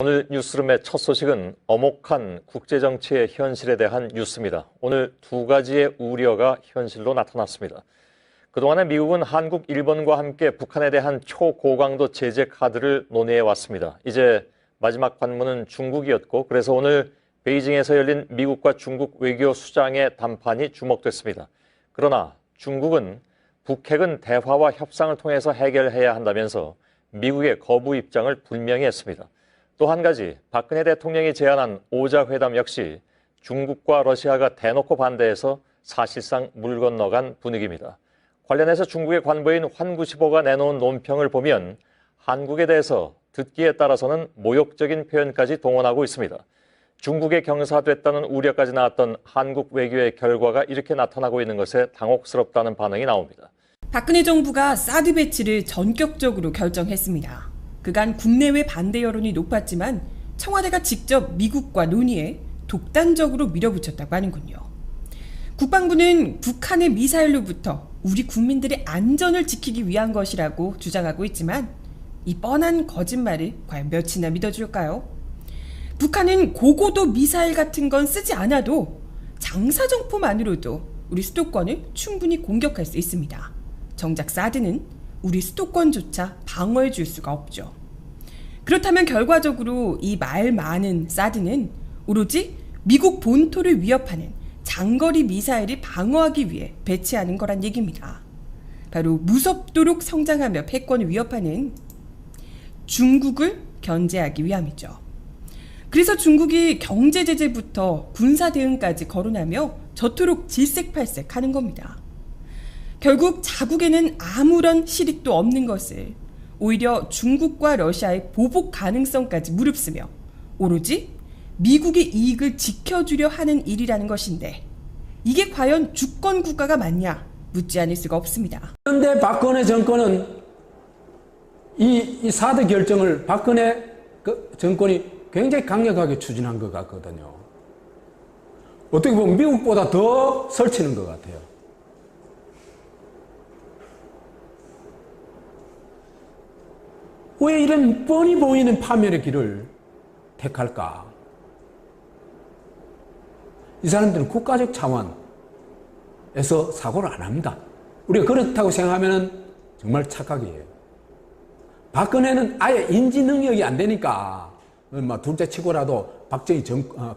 오늘 뉴스룸의 첫 소식은 엄혹한 국제정치의 현실에 대한 뉴스입니다. 오늘 두 가지의 우려가 현실로 나타났습니다. 그동안에 미국은 한국, 일본과 함께 북한에 대한 초고강도 제재 카드를 논의해왔습니다. 이제 마지막 관문은 중국이었고, 그래서 오늘 베이징에서 열린 미국과 중국 외교 수장의 담판이 주목됐습니다. 그러나 중국은 북핵은 대화와 협상을 통해서 해결해야 한다면서 미국의 거부 입장을 분명히 했습니다. 또 한 가지, 박근혜 대통령이 제안한 오자회담 역시 중국과 러시아가 대놓고 반대해서 사실상 물 건너간 분위기입니다. 관련해서 중국의 관보인 환구시보가 내놓은 논평을 보면 한국에 대해서 듣기에 따라서는 모욕적인 표현까지 동원하고 있습니다. 중국에 경사됐다는 우려까지 나왔던 한국 외교의 결과가 이렇게 나타나고 있는 것에 당혹스럽다는 반응이 나옵니다. 박근혜 정부가 사드 배치를 전격적으로 결정했습니다. 그간 국내외 반대 여론이 높았지만 청와대가 직접 미국과 논의해 독단적으로 밀어붙였다고 하는군요. 국방부는 북한의 미사일로부터 우리 국민들의 안전을 지키기 위한 것이라고 주장하고 있지만 이 뻔한 거짓말을 과연 몇이나 믿어줄까요? 북한은 고고도 미사일 같은 건 쓰지 않아도 장사정포만으로도 우리 수도권을 충분히 공격할 수 있습니다. 정작 사드는 우리 수도권조차 방어해 줄 수가 없죠. 그렇다면 결과적으로 이 말 많은 사드는 오로지 미국 본토를 위협하는 장거리 미사일을 방어하기 위해 배치하는 거란 얘기입니다. 바로 무섭도록 성장하며 패권을 위협하는 중국을 견제하기 위함이죠. 그래서 중국이 경제 제재부터 군사 대응까지 거론하며 저토록 질색팔색하는 겁니다. 결국 자국에는 아무런 실익도 없는 것을 오히려 중국과 러시아의 보복 가능성까지 무릅쓰며 오로지 미국의 이익을 지켜주려 하는 일이라는 것인데 이게 과연 주권 국가가 맞냐 묻지 않을 수가 없습니다. 그런데 박근혜 정권은 이 사드 결정을 박근혜 정권이 굉장히 강력하게 추진한 것 같거든요. 어떻게 보면 미국보다 더 설치는 것 같아요. 왜 이런 뻔히 보이는 파멸의 길을 택할까? 이 사람들은 국가적 차원에서 사고를 안 합니다. 우리가 그렇다고 생각하면 정말 착각이에요. 박근혜는 아예 인지 능력이 안 되니까 둘째 치고라도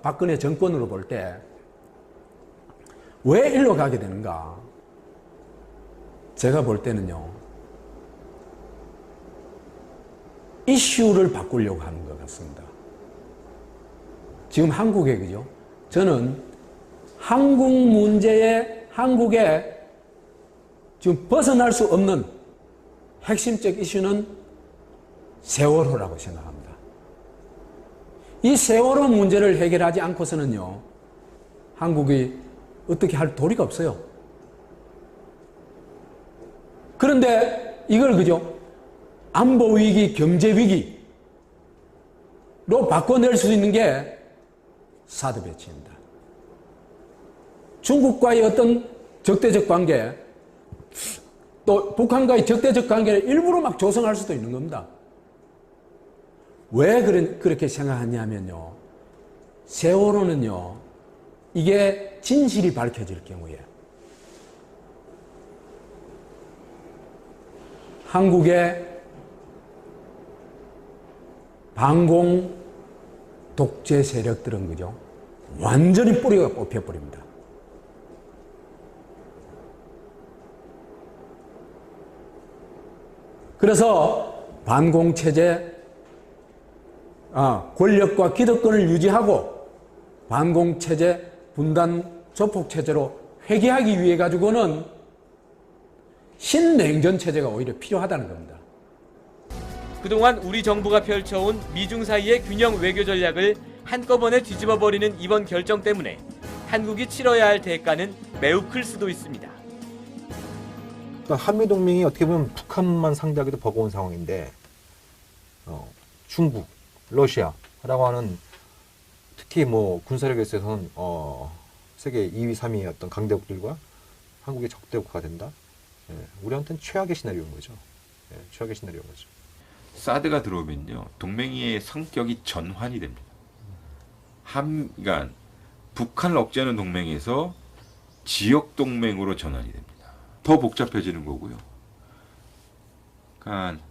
박근혜 정권으로 볼 때 왜 일로 가게 되는가? 제가 볼 때는요, 이슈를 바꾸려고 하는 것 같습니다. 지금 한국에, 그죠? 저는 한국에 지금 벗어날 수 없는 핵심적 이슈는 세월호라고 생각합니다. 이 세월호 문제를 해결하지 않고서는요, 한국이 어떻게 할 도리가 없어요. 그런데 이걸, 그죠? 안보 위기, 경제 위기로 바꿔낼 수 있는 게 사드 배치입니다. 중국과의 어떤 적대적 관계, 또 북한과의 적대적 관계를 일부러 막 조성할 수도 있는 겁니다. 왜 그렇게 생각하냐면요, 세월호는요, 이게 진실이 밝혀질 경우에 한국의 반공 독재 세력들은, 그죠? 완전히 뿌리가 뽑혀버립니다. 그래서 반공체제, 권력과 기득권을 유지하고 반공체제, 분단 조폭체제로 회귀하기 위해 가지고는 신냉전체제가 오히려 필요하다는 겁니다. 그동안 우리 정부가 펼쳐온 미중 사이의 균형 외교 전략을 한꺼번에 뒤집어버리는 이번 결정 때문에 한국이 치러야 할 대가는 매우 클 수도 있습니다. 그러니까 한미동맹이 어떻게 보면 북한만 상대하기도 버거운 상황인데 중국, 러시아라고 하는 특히 뭐 군사력에 있어서는 세계 2위, 3위의 어떤 강대국들과 한국의 적대국가가 된다. 우리한테는 최악의 시나리오인 거죠. 최악의 시나리오인 거죠. 사드가 들어오면요, 동맹의 성격이 전환이 됩니다. 그러니까 북한을 억제하는 동맹에서 지역 동맹으로 전환이 됩니다. 더 복잡해지는 거고요. 그러니까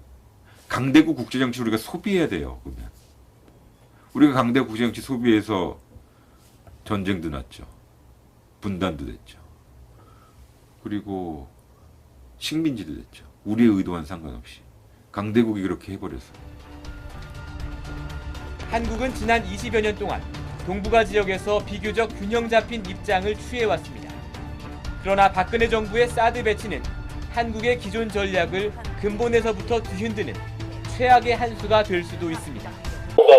강대국 국제정치 우리가 소비해야 돼요. 그러면 우리가 강대국 국제정치 소비해서 전쟁도 났죠. 분단도 됐죠. 그리고 식민지도 됐죠. 우리의 의도와는 상관없이 강대국이 그렇게 해버려서. 한국은 지난 20여 년 동안 동북아 지역에서 비교적 균형 잡힌 입장을 취해왔습니다. 그러나 박근혜 정부의 사드 배치는 한국의 기존 전략을 근본에서부터 뒤흔드는 최악의 한 수가 될 수도 있습니다.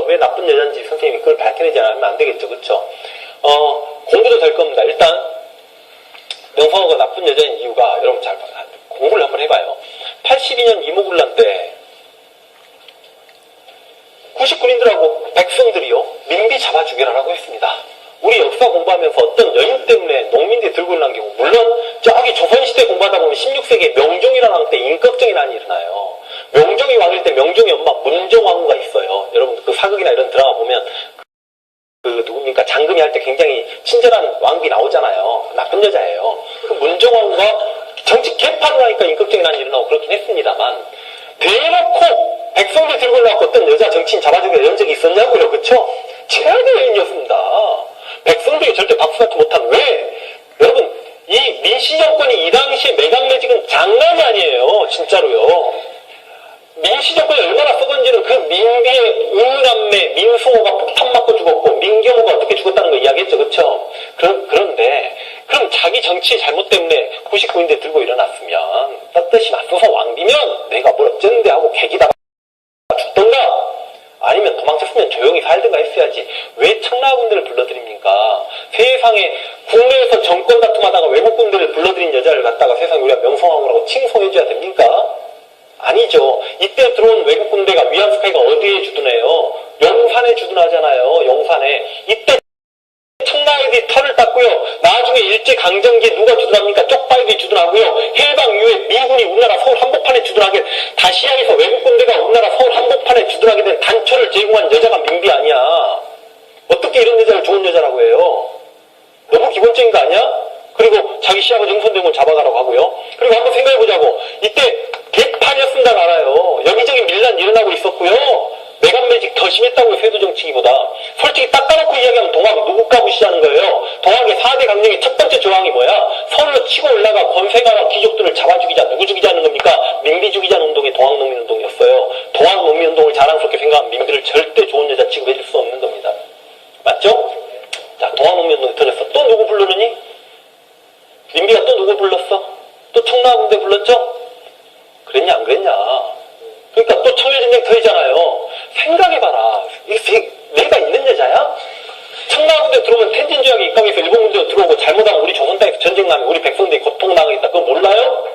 왜 나쁜 여자인지 선생님이 그걸 밝혀내지 않으면 안 되겠죠, 그렇죠? 공부도 될 겁니다. 일단 명성황후가 나쁜 여자인 이유가 여러분 잘 공부를 한번 해봐요. 82년 이모군란 때 99인들하고 백성들이요 민비 잡아 죽여라라고 했습니다. 우리 역사 공부하면서 어떤 여인 때문에 농민들이 들고 일어난 경우, 물론 저기 조선시대 공부하다 보면 16세기에 명종이라는 왕 때 인격적인 난이 일어나요. 명종이 왕일 때 명종의 엄마 문정왕후가 있어요. 여러분 그 사극이나 이런 드라마 보면 그 누굽니까 장금이 할 때 굉장히 친절한 왕비 나오잖아요. 나쁜 여자예요. 그 문정왕후가 정치 개판을 하니까 인격적인 난이 일어나고 그렇긴 했습니다만, 대놓고 백성들 들고 일어나고 어떤 여자 정치인 잡아주기로 이런 적이 있었냐고요. 그쵸? 최악의 여인이었습니다. 백성들이 절대 박수같이 못한. 왜? 여러분 이 민씨 정권이 이 당시에 매각매직은 장난이 아니에요. 진짜로요. 민씨 정권이 얼마나 썩은지는 그 민비의 은남매 민승호가 폭탄 맞고 죽었고 민경호가 어떻게 죽었다는 거 이야기했죠. 그쵸? 그런데 그럼 자기 정치의 잘못 때문에 99인데 들고 일어났으면 떳떳이 맞서서 왕비면 내가 뭘 어쩌는데 하고 개기다가 죽던가 아니면 도망쳤으면 조용히 살든가 했어야지. 왜 청라군대를 불러들입니까? 세상에 국내에서 정권 다툼하다가 외국 군대를 불러들인 여자를 갖다가 세상에 우리가 명성황후라고 칭송해줘야 됩니까? 아니죠. 이때 들어온 외국 군대가 위안스카이가 어디에 주둔해요? 영산에 주둔하잖아요. 영산에. 이때 청라애들이 털을 닦고요. 나중에 일제강점기에 누가 주둔합니까? 쪽파애들이 주둔하고요. 해방 이후에 미군이 우리나라 서울 한복판에 주둔하게, 다시 향해서 외국 군대가 우리나라 서울 한복판에 주둔하게 된 단초를 제공한 여자가 민비 아니야. 어떻게 이런 여자를 좋은 여자라고 해요? 너무 기본적인 거 아니야? 그리고 자기 시아버지 흥선대원을 잡아가라고 하고요. 그리고 한번 생각해보자고. 이때 개판이었습니다. 알아요. 여기저기 밀란 일어나고 있었고요. 매각매직 더 심했다고요. 세도 정치기보다. 솔직히 닦아놓고 이야기하면 동학 누구가 무시하는 거예요. 동학의 4대 강령의 첫 번째 조항이 뭐야? 서울로 치고 올라가 권세가와 귀족들을 잡아 죽이자. 누구 죽이자는 겁니까? 민비 죽이자는 운동이 동학농민운동이었어요. 동학농민운동을 자랑스럽게 생각하면 민비를 절대 좋은 여자 취급해줄 수 없는 겁니다. 맞죠? 자, 동학농민운동이 터졌어. 또 누구 부르느니? 민비가 또 누구 불렀어? 또 청라군대 불렀죠? 그랬냐 안 그랬냐? 그러니까 또 청일전쟁 터지잖아요. 생각해봐라. 내가 있는 여자야? 청라군대 들어오면 텐진조약에 입각해서 일본 군대가 들어오고 잘못하면 우리 조선 땅에서 전쟁 나면 우리 백성들이 고통당하겠다. 그거 몰라요?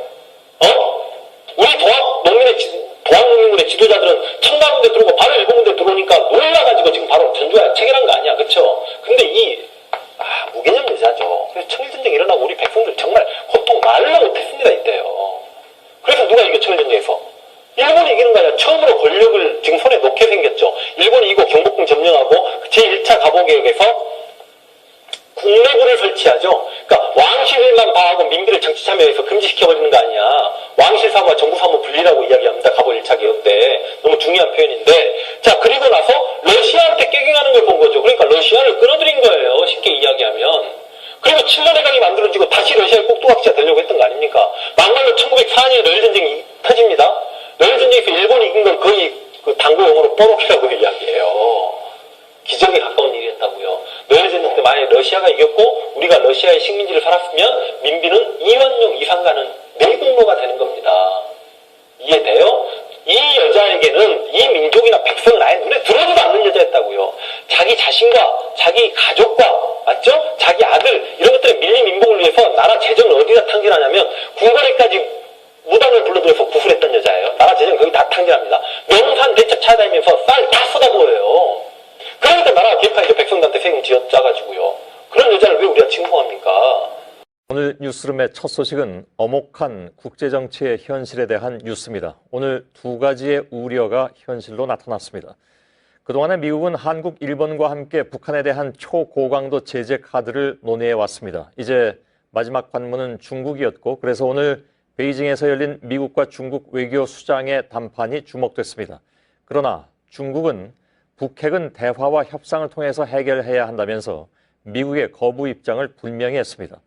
우리 동학농민군의 지도자들은 청라군대 들어오고 바로 일본 군대 들어오니까 놀라가지고 지금 바로 전조약 체결한 거 아니야. 그쵸? 근데 무개념 여자죠. 그래서 청일전쟁 일어나고 우리 백성들 정말 고통 말로 못했습니다. 이때요. 그래서 누가 이겨 청일전쟁에서? 일본이 이기는 거 아니라 처음으로 권력을 지금 손에 놓게 생겼죠. 일본이 이기고 경복궁 점령하고 제1차 갑오개혁에서 국내부를 설치하죠. 그러니까 왕실만 봐하고 민비를 정치 참여해서 금지시켜버리는 거 아니야. 왕실 사무와 정부 사무 분리라고 이야기합니다. 갑오 1차 개혁 때. 너무 중요한 표현인데. 자, 그리고 나서 러시아한테 깨갱하는 걸 본 거죠. 그러니까 러시아를 끌어들인 거예요. 쉽게 이야기하면. 그리고 7년 해강이 만들어지고 다시 러시아의 꼭두각시가 되려고 했던 거 아닙니까? 막말로 1904년에 러일전쟁이 터집니다. 러일전쟁에서 일본이 이긴 건 거의 그 당구 용어로 뽀록이라고 이야기해요. 기적에 가까운 일이었다고요. 러일전쟁 때 만약에 러시아가 이겼고 우리가 러시아의 식민지를 살았으면 민비는 이완용 이상가는 내국노가 되는 겁니다. 이해돼요? 이 여자에게는 이 민족이나 백성은 아예 눈에 들어오지도 않는 여자였다고요. 자기 자신과 자기 가족과 맞죠? 자기 아들 이런 것들의 밀림 민복을 위해서 나라 재정을 어디다 탕진하냐면 궁궐에까지 무당을 불러들여서 구술했던 여자예요. 나라 재정 거기 다 탕진합니다. 명산 대첩 찾아다니면서 쌀 다 쏟아부어요. 그러니까 나라가 개판이죠. 백성들한테 세금 쥐어짜가지고요. 그런 여자를 왜 우리가 칭송합니까? 오늘 뉴스룸의 첫 소식은 엄혹한 국제정치의 현실에 대한 뉴스입니다. 오늘 두 가지의 우려가 현실로 나타났습니다. 그동안에 미국은 한국, 일본과 함께 북한에 대한 초고강도 제재 카드를 논의해 왔습니다. 이제 마지막 관문은 중국이었고, 그래서 오늘 베이징에서 열린 미국과 중국 외교 수장의談판이 주목됐습니다. 그러나 중국은 북핵은 대화와 협상을 통해서 해결해야 한다면서 미국의 거부 입장을 분명히 했습니다.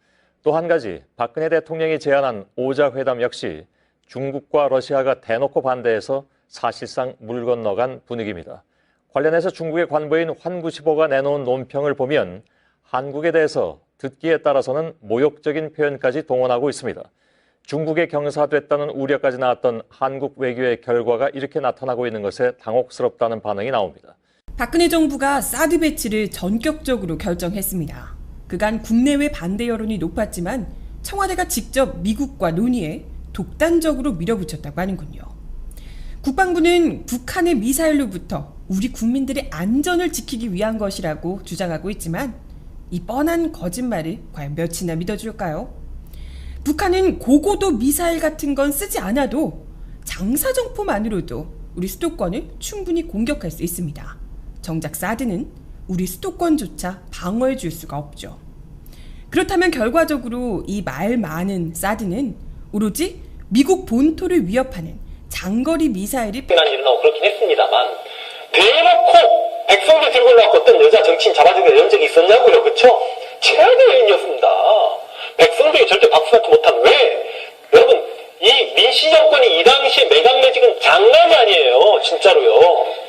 또 한 가지, 박근혜 대통령이 제안한 오자회담 역시 중국과 러시아가 대놓고 반대해서 사실상 물 건너간 분위기입니다. 관련해서 중국의 관보인 환구시보가 내놓은 논평을 보면 한국에 대해서 듣기에 따라서는 모욕적인 표현까지 동원하고 있습니다. 중국에 경사됐다는 우려까지 나왔던 한국 외교의 결과가 이렇게 나타나고 있는 것에 당혹스럽다는 반응이 나옵니다. 박근혜 정부가 사드 배치를 전격적으로 결정했습니다. 그간 국내외 반대 여론이 높았지만 청와대가 직접 미국과 논의해 독단적으로 밀어붙였다고 하는군요. 국방부는 북한의 미사일로부터 우리 국민들의 안전을 지키기 위한 것이라고 주장하고 있지만 이 뻔한 거짓말을 과연 몇이나 믿어줄까요? 북한은 고고도 미사일 같은 건 쓰지 않아도 장사정포만으로도 우리 수도권을 충분히 공격할 수 있습니다. 정작 사드는 우리 수도권조차 방어해 줄 수가 없죠. 그렇다면 결과적으로 이 말 많은 사드는 오로지 미국 본토를 위협하는 장거리 미사일이 난 일어나고 그렇긴 했습니다만 대놓고 백성들 들고 나왔고 어떤 여자 정치인 잡아주고 이런 적이 있었냐고요. 그쵸? 최악의 여인이었습니다. 백성들이 절대 박수받지 못한 왜? 여러분 이 민씨 정권이 이 당시에 매각매직은 장난이 아니에요. 진짜로요.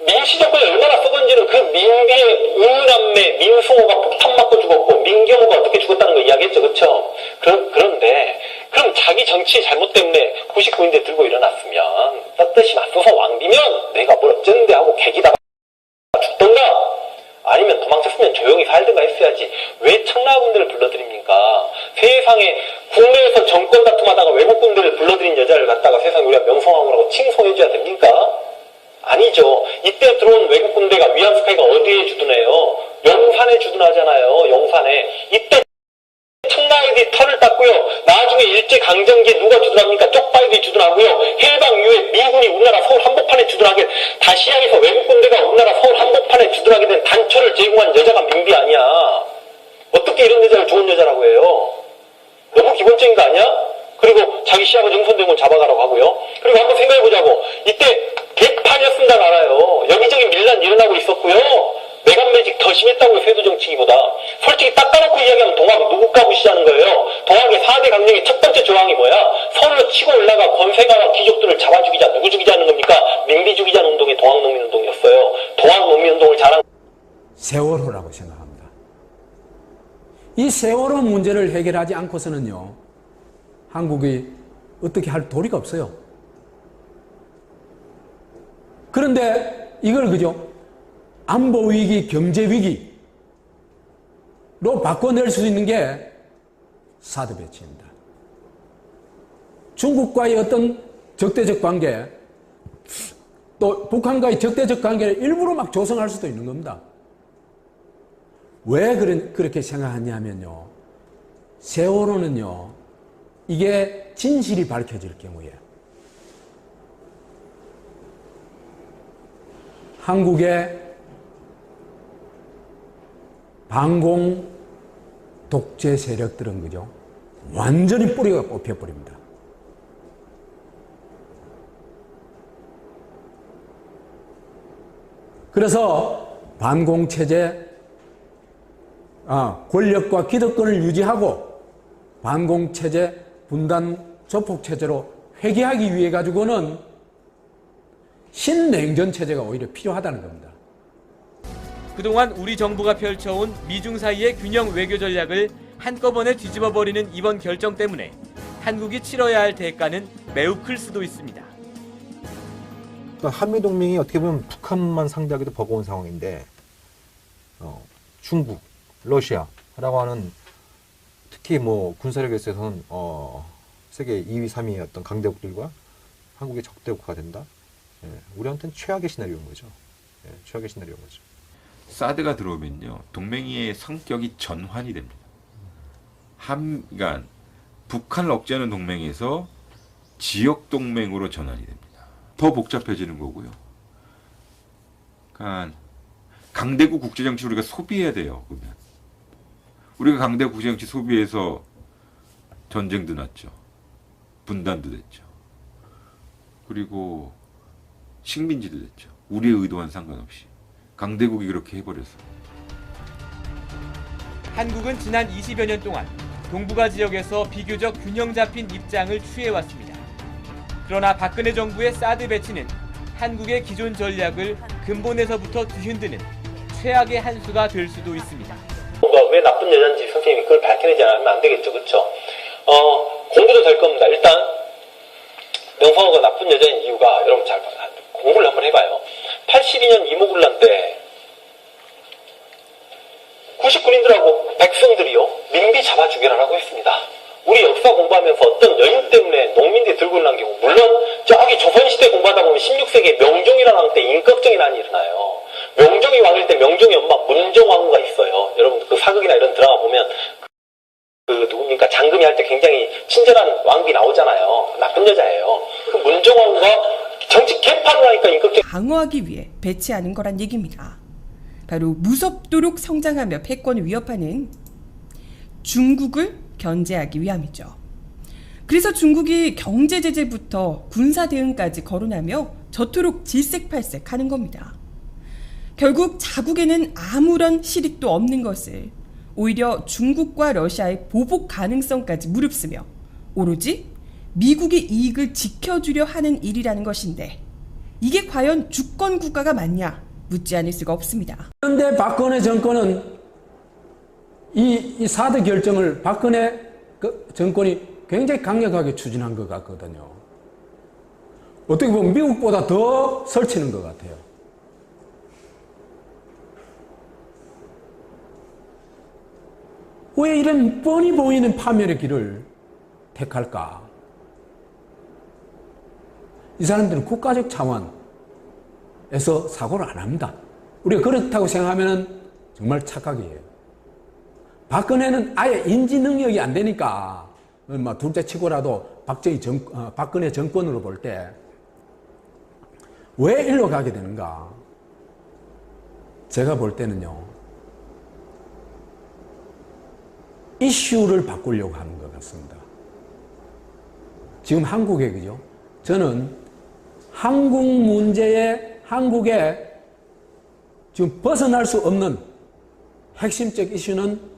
민씨 정권이 얼마나 썩은지는 그 민비의 은남매 민승호가 폭탄 맞고 죽었고 민경호가 어떻게 죽었다는 거 이야기했죠. 그쵸? 그런데 그럼 자기 정치 잘못 때문에 99인대 들고 일어났으면 떳떳이 맞서서 왕비면 내가 뭘 어쩌는데 하고 개기다가 죽던가 아니면 도망쳤으면 조용히 살든가 했어야지 왜 청라군대를 불러들입니까? 세상에 국내에서 정권 다툼하다가 외국 군대를 불러들인 여자를 갖다가 세상에 우리가 명성황후라고 칭송해줘야 됩니까? 아니죠. 이때 들어온 외국 군대가 위안 스카이가 어디에 주둔해요? 영산에 주둔하잖아요. 영산에. 이때 청라애들이 털을 땄고요. 나중에 일제강점기에 누가 주둔합니까? 쪽발들이 주둔하고요. 해방 이후에 미군이 우리나라 서울 한복판에 주둔하게 다시아에서 외국 군대가 우리나라 서울 한복판에 주둔하게 된 단초를 제공한 여자가 민비 아니야. 어떻게 이런 여자를 좋은 여자라고 해요? 너무 기본적인 거 아니야? 그리고 자기 시아버지 흥선대원 잡아가라고 하고요. 그리고 한번 생각해보자고. 이때 개판이었습니다. 알아요. 여기저기 밀란 일어나고 있었고요. 매각매직 더 심했다고요. 세도 정치기보다. 솔직히 딱 까놓고 이야기하면 동학 누구 까부시자는 거예요. 동학의 4대 강령의 첫 번째 조항이 뭐야? 서울로 치고 올라가 권세가와 귀족들을 잡아 죽이자. 누구 죽이자는 겁니까? 민비 죽이자는 운동이 동학농민운동이었어요. 동학농민운동을 잘한 세월호라고 생각합니다. 이 세월호 문제를 해결하지 않고서는요, 한국이 어떻게 할 도리가 없어요. 그런데 이걸 그죠? 안보 위기, 경제 위기로 바꿔낼 수 있는 게 사드 배치입니다. 중국과의 어떤 적대적 관계, 또 북한과의 적대적 관계를 일부러 막 조성할 수도 있는 겁니다. 왜 그렇게 생각하냐면요, 세월호는요, 이게 진실이 밝혀질 경우에 한국의 반공 독재 세력들은 그죠? 완전히 뿌리가 뽑혀버립니다. 그래서 반공 체제, 권력과 기득권을 유지하고 반공 체제, 분단 조폭 체제로 회귀하기 위해 가지고는 신냉전 체제가 오히려 필요하다는 겁니다. 그동안 우리 정부가 펼쳐온 미중 사이의 균형 외교 전략을 한꺼번에 뒤집어버리는 이번 결정 때문에 한국이 치러야 할 대가는 매우 클 수도 있습니다. 그러니까 한미동맹이 어떻게 보면 북한만 상대하기도 버거운 상황인데 중국, 러시아라고 하는 특히 뭐 군사력에 있어서는 세계 2위, 3위의 어떤 강대국들과 한국의 적대국가가 된다. 예, 우리한테는 최악의 시나리오인 거죠. 예, 최악의 시나리오인 거죠. 사드가 들어오면요, 동맹의 성격이 전환이 됩니다. 그러니까 북한을 억제하는 동맹에서 지역 동맹으로 전환이 됩니다. 더 복잡해지는 거고요. 그러니까 강대국 국제정치 우리가 소비해야 돼요. 그러면 우리가 강대국 국제정치 소비해서 전쟁도 났죠. 분단도 됐죠. 그리고 식민지도 됐죠. 우리의 의도와는 상관없이 강대국이 그렇게 해버려서. 한국은 지난 20여 년 동안 동북아 지역에서 비교적 균형 잡힌 입장을 취해왔습니다. 그러나 박근혜 정부의 사드 배치는 한국의 기존 전략을 근본에서부터 뒤흔드는 최악의 한 수가 될 수도 있습니다. 왜 나쁜 여자인지 선생님이 그걸 밝혀내지 않으면 안 되겠죠, 그렇죠? 공부도 될 겁니다. 일단 명성호가 나쁜 여자인 이유가 여러분 잘 공부를 한번 해봐요. 82년 이모군란 때 99인들하고 백성들이요 민비 잡아 죽여라라고 했습니다. 우리 역사 공부하면서 어떤 여인 때문에 농민들이 들고 일어난 경우, 물론 저기 조선시대 공부하다 보면 16세기에 명종이라는 왕 때 인격적인 난이 일어나요. 명종이 왕일 때 명종의 엄마 문종왕후가 있어요. 여러분 그 사극이나 이런 드라마 보면 그 누굽니까 장금이 할 때 굉장히 친절한 왕비 나오잖아요. 나쁜 여자예요. 그 문종왕후가 정치 개판을 하니까 인격적인 방어하기 위해 배치하는 거란 얘기입니다. 바로 무섭도록 성장하며 패권을 위협하는 중국을 견제하기 위함이죠. 그래서 중국이 경제 제재부터 군사 대응까지 거론하며 저토록 질색팔색하는 겁니다. 결국 자국에는 아무런 실익도 없는 것을 오히려 중국과 러시아의 보복 가능성까지 무릅쓰며 오로지 미국의 이익을 지켜주려 하는 일이라는 것인데, 이게 과연 주권 국가가 맞냐 묻지 않을 수가 없습니다. 그런데 박근혜 정권은 이 사드 결정을 박근혜 정권이 굉장히 강력하게 추진한 것 같거든요. 어떻게 보면 미국보다 더 설치는 것 같아요. 왜 이런 뻔히 보이는 파멸의 길을 택할까? 이 사람들은 국가적 차원에서 사고를 안 합니다. 우리가 그렇다고 생각하면 정말 착각이에요. 박근혜는 아예 인지 능력이 안 되니까, 둘째 치고라도 박근혜 정권으로 볼 때 왜 일로 가게 되는가? 제가 볼 때는요, 이슈를 바꾸려고 하는 것 같습니다. 지금 한국에, 그죠? 저는 한국 문제에, 한국에 지금 벗어날 수 없는 핵심적 이슈는